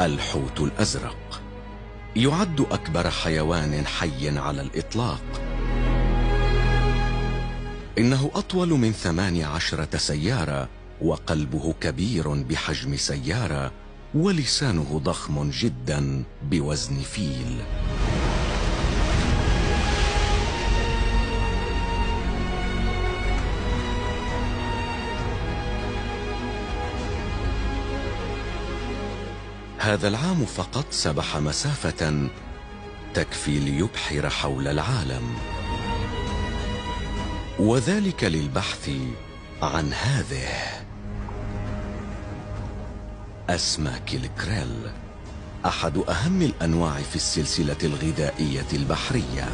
الحوت الأزرق يعد أكبر حيوان حي على الإطلاق. إنه أطول من 18 سيارة، وقلبه كبير بحجم سيارة، ولسانه ضخم جدا بوزن فيل. هذا العام فقط سبح مسافة تكفي ليبحر حول العالم، وذلك للبحث عن هذه أسماك الكريل، أحد أهم الأنواع في السلسلة الغذائية البحرية.